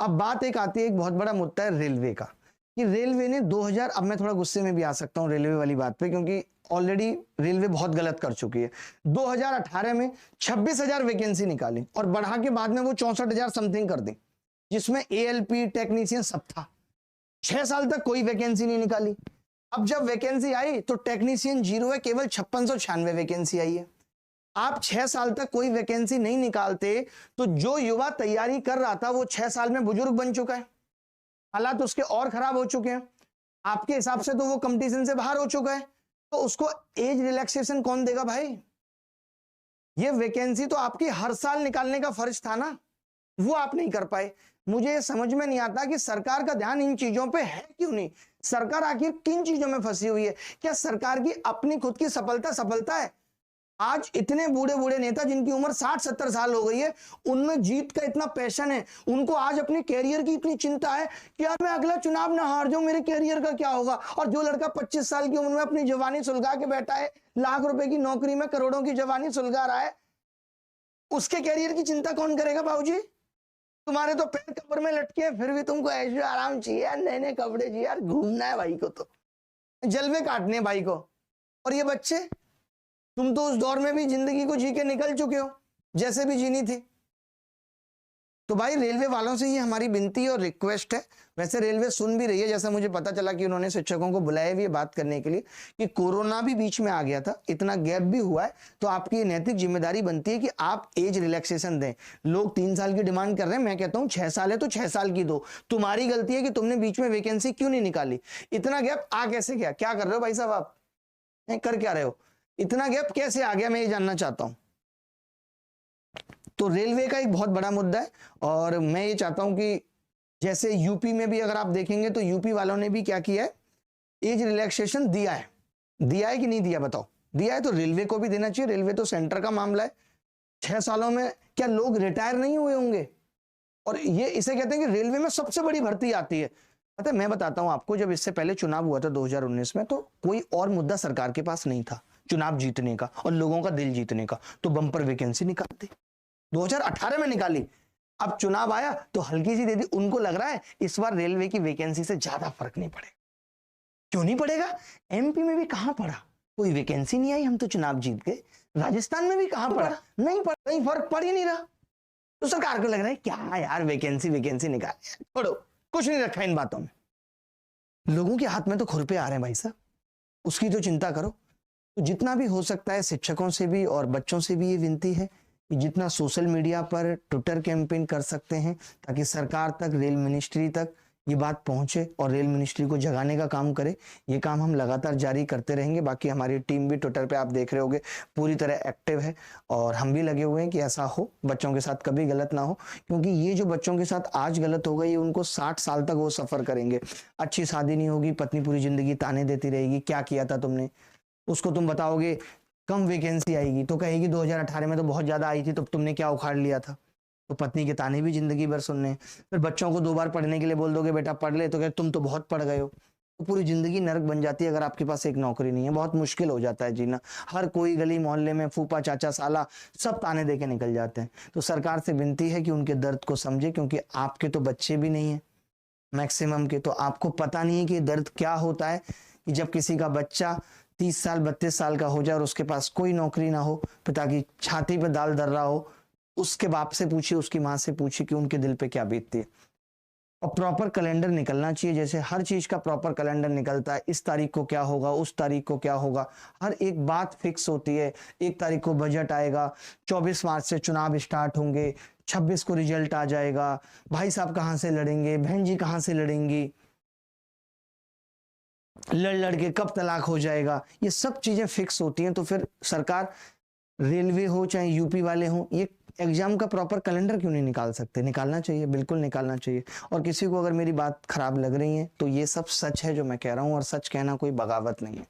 अब बात एक आती है, एक बहुत बड़ा मुद्दा है रेलवे का, कि रेलवे ने 2000, अब मैं थोड़ा गुस्से में भी आ सकता हूं रेलवे वाली बात पे, क्योंकि ऑलरेडी रेलवे बहुत गलत कर चुकी है। 2018 में 26,000 वैकेंसी निकाली और बढ़ा के बाद में वो 64,000 समथिंग कर दी, जिसमें एएलपी टेक्नीशियन सब था। 6 साल तक कोई वैकेंसी नहीं निकाली। अब जब वैकेंसी आई तो टेक्नीशियन जीरो है, केवल 5696 वैकेंसी आई है। आप 6 साल तक कोई वैकेंसी नहीं निकालते तो जो युवा तैयारी कर रहा था वो 6 साल में बुजुर्ग बन चुका है, हालात उसके और खराब हो चुके हैं। आपके हिसाब से तो वो कंपटीशन से बाहर हो चुका है, तो उसको एज रिलैक्सेशन कौन देगा भाई? ये वैकेंसी तो आपकी हर साल निकालने का फर्ज था ना, वो आप नहीं कर पाए। मुझे समझ में नहीं आता कि सरकार का ध्यान इन चीजों पे है क्यों नहीं। सरकार आखिर किन चीजों में फंसी हुई है? क्या सरकार की अपनी खुद की सफलता है? आज इतने बूढ़े बूढ़े नेता जिनकी उम्र 60-70 साल हो गई है, उनमें जीत का इतना पैशन है, उनको आज अपने कैरियर की इतनी चिंता है कि यार मैं अगला चुनाव ना हार जाऊं, मेरे कैरियर का क्या होगा। और जो लड़का 25 साल की उम्र में अपनी जवानी सुलगा के बैठा है, लाख रुपए की नौकरी में करोड़ों की जवानी सुलगा रहा है, उसके कैरियर की चिंता कौन करेगा बाबूजी? तुम्हारे तो पैर कब्र में लटके हैं, फिर भी तुमको ऐशो आराम चाहिए, नए नए कपड़े चाहिए, यार घूमना है भाई को, तो जलवे काटने भाई को। और ये बच्चे, तुम तो उस दौर में भी जिंदगी को जी के निकल चुके हो जैसे भी जीनी थी। तो भाई रेलवे वालों से ये हमारी विनती और रिक्वेस्ट है। वैसे रेलवे सुन भी रही है, जैसा मुझे पता चला कि उन्होंने शिक्षकों को बुलाया भी है बात करने के लिए, कि कोरोना भी बीच में आ गया था, इतना गैप भी हुआ है, तो आपकी ये नैतिक जिम्मेदारी बनती है कि आप एज रिलैक्सेशन दें। लोग 3 साल की डिमांड कर रहे हैं, मैं कहता हूं 6 साल है तो 6 साल की दो। तुम्हारी गलती है कि तुमने बीच में वैकेंसी क्यों नहीं निकाली। इतना गैप आ कैसे गया? क्या कर रहे हो भाई साहब, आप कर क्या रहे हो? इतना गैप कैसे आ गया, मैं ये जानना चाहता हूं। तो रेलवे का एक बहुत बड़ा मुद्दा है, और मैं ये चाहता हूं कि जैसे यूपी में भी अगर आप देखेंगे तो यूपी वालों ने भी क्या किया है, एज रिलैक्सेशन दिया है कि नहीं दिया? बताओ। दिया है तो रेलवे को भी देना चाहिए। रेलवे तो सेंटर का मामला है। 6 सालों में क्या लोग रिटायर नहीं हुए होंगे? और ये इसे कहते हैं कि रेलवे में सबसे बड़ी भर्ती आती है। पता है, मैं बताता हूं आपको, जब इससे पहले चुनाव हुआ था 2019 में, तो कोई और मुद्दा सरकार के पास नहीं था चुनाव जीतने का और लोगों का दिल जीतने का, तो बम्पर वैकेंसी निकालते। 2018 में निकाली, अब चुनाव आया तो हल्की सी दे दी। उनको लग रहा है इस बार रेलवे की वैकेंसी से ज्यादा फर्क नहीं पड़ेगा। क्यों नहीं पड़ेगा? एमपी में भी कहां पड़ा, कोई वैकेंसी नहीं आई, हम तो चुनाव जीत गए। राजस्थान में भी कहां पड़ा, नहीं पड़ा, कहीं फर्क पड़ ही नहीं रहा। तो सरकार को लग रहा है क्या यार, वैकेंसी निकाल, छोड़ो, कुछ नहीं रखा इन बातों में। लोगों के हाथ में तो खुरपे आ रहे हैं भाई साहब, उसकी तो चिंता करो। तो जितना भी हो सकता है शिक्षकों से भी और बच्चों से भी ये विनती है कि जितना सोशल मीडिया पर ट्विटर कैंपेन कर सकते हैं, ताकि सरकार तक, रेल मिनिस्ट्री तक ये बात पहुंचे और रेल मिनिस्ट्री को जगाने का काम करे। ये काम हम लगातार जारी करते रहेंगे। बाकी हमारी टीम भी ट्विटर पे आप देख रहे होंगे पूरी तरह एक्टिव है, और हम भी लगे हुए हैं कि ऐसा हो, बच्चों के साथ कभी गलत ना हो। क्योंकि ये जो बच्चों के साथ आज गलत हो गई, उनको 60 साल तक वो सफर करेंगे। अच्छी शादी नहीं होगी, पत्नी पूरी जिंदगी ताने देती रहेगी, क्या किया था तुमने। उसको तुम बताओगे कम वैकेंसी आएगी तो कहेगी 2018 में तो बहुत ज्यादा आई थी, तो तुमने क्या उखाड़ लिया था। तो पत्नी के ताने भी जिंदगी भर सुनने। फिर बच्चों को 2 बार पढ़ने के लिए बोल दोगे, बेटा पढ़ ले, तो कहे तुम तो बहुत पढ़ गए हो। तो पूरी जिंदगी नरक बन जाती है अगर आपके पास एक नौकरी नहीं है। बहुत मुश्किल हो जाता है जीना। हर कोई गली मोहल्ले में फूफा चाचा साला सब ताने दे के निकल जाते हैं। तो सरकार से विनती है कि उनके दर्द को समझे, क्योंकि आपके तो बच्चे भी नहीं है मैक्सिमम के, तो आपको पता नहीं है कि दर्द क्या होता है कि जब किसी का बच्चा 30 साल 32 साल का हो जाए और उसके पास कोई नौकरी ना हो, पिता की छाती पे दाल धर रहा हो। उसके बाप से पूछिए, उसकी माँ से पूछिए कि उनके दिल पे क्या बीतती है। और प्रॉपर कैलेंडर निकलना चाहिए, जैसे हर चीज का प्रॉपर कैलेंडर निकलता है। इस तारीख को क्या होगा, उस तारीख को क्या होगा, हर एक बात फिक्स होती है। 1 तारीख को बजट आएगा, 24 मार्च से चुनाव स्टार्ट होंगे, 26 को रिजल्ट आ जाएगा, भाई साहब कहाँ से लड़ेंगे, बहन जी कहाँ से लड़ेंगी, लड़ के कब तलाक हो जाएगा, ये सब चीजें फिक्स होती हैं। तो फिर सरकार, रेलवे हो चाहे यूपी वाले हो, ये एग्जाम का प्रॉपर कैलेंडर क्यों नहीं निकाल सकते? निकालना चाहिए, बिल्कुल निकालना चाहिए। और किसी को अगर मेरी बात खराब लग रही है तो ये सब सच है जो मैं कह रहा हूँ, और सच कहना कोई बगावत नहीं है।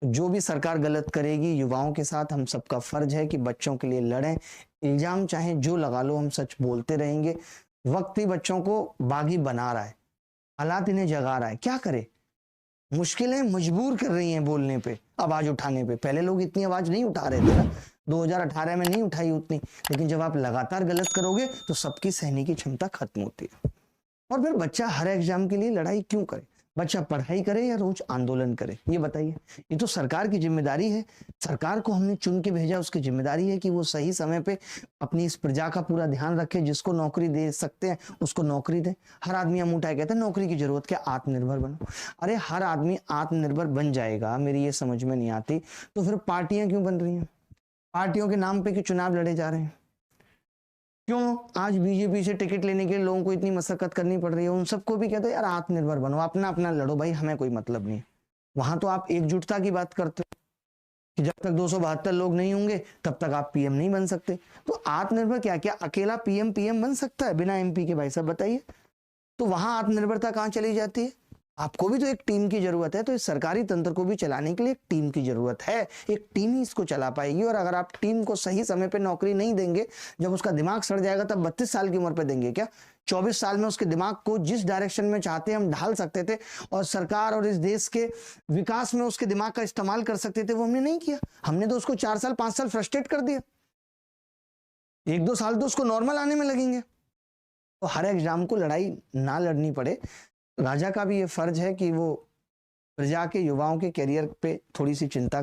जो भी सरकार गलत करेगी युवाओं के साथ, हम सबका फर्ज है कि बच्चों के लिए लड़ें। इल्जाम चाहे जो लगा लो, हम सच बोलते रहेंगे। वक्त ही बच्चों को बागी बना रहा है, हालात इन्हें जगा रहा है, क्या करे। मुश्किलें मजबूर कर रही हैं बोलने पे, आवाज उठाने पे। पहले लोग इतनी आवाज नहीं उठा रहे थे ना, 2018 में नहीं उठाई उतनी, लेकिन जब आप लगातार गलत करोगे तो सबकी सहने की क्षमता खत्म होती है। और फिर बच्चा हर एग्जाम के लिए लड़ाई क्यों करे? बच्चा पढ़ाई करे या रोज आंदोलन करे, ये बताइए। ये तो सरकार की जिम्मेदारी है। सरकार को हमने चुन के भेजा, उसकी जिम्मेदारी है कि वो सही समय पे अपनी इस प्रजा का पूरा ध्यान रखे। जिसको नौकरी दे सकते हैं उसको नौकरी दे। हर आदमी हम उठाए कहते हैं नौकरी की जरूरत क्या, आत्मनिर्भर बनो। अरे हर आदमी आत्मनिर्भर बन जाएगा, मेरी ये समझ में नहीं आती। तो फिर पार्टियां क्यों बन रही हैं? पार्टियों के नाम पे क्यों चुनाव लड़े जा रहे हैं? क्यों आज बीजेपी से टिकट लेने के लिए लोगों को इतनी मशक्कत करनी पड़ रही है? उन सबको भी कहते हैं यार आत्मनिर्भर बनो, अपना अपना लड़ो भाई, हमें कोई मतलब नहीं। वहां तो आप एकजुटता की बात करते हो कि जब तक 272 लोग नहीं होंगे तब तक आप पीएम नहीं बन सकते। तो आत्मनिर्भर क्या क्या अकेला पीएम पीएम बन सकता है बिना एमपी के? भाई साहब बताइए। तो वहां आत्मनिर्भरता कहां चली जाती है? आपको भी तो एक टीम की जरूरत है। तो इस सरकारी तंत्र को भी चलाने के लिए एक टीम की जरूरत है। एक टीम ही इसको चला पाएगी। और अगर आप टीम को सही समय पे नौकरी नहीं देंगे, जब उसका दिमाग सड़ जाएगा तब 32 साल की उम्र पे देंगे क्या? 24 साल में उसके दिमाग को जिस डायरेक्शन में चाहते हैं हम ढाल सकते थे और सरकार और इस देश के विकास में उसके दिमाग का इस्तेमाल कर सकते थे, वो हमने नहीं किया। हमने तो उसको 4 साल 5 साल फ्रस्ट्रेट कर दिया। 1-2 साल तो उसको नॉर्मल आने में लगेंगे। तो हर एग्जाम को लड़ाई ना लड़नी पड़े। राजा का भी ये फर्ज है कि वो प्रजा के युवाओं के करियर पे थोड़ी सी चिंता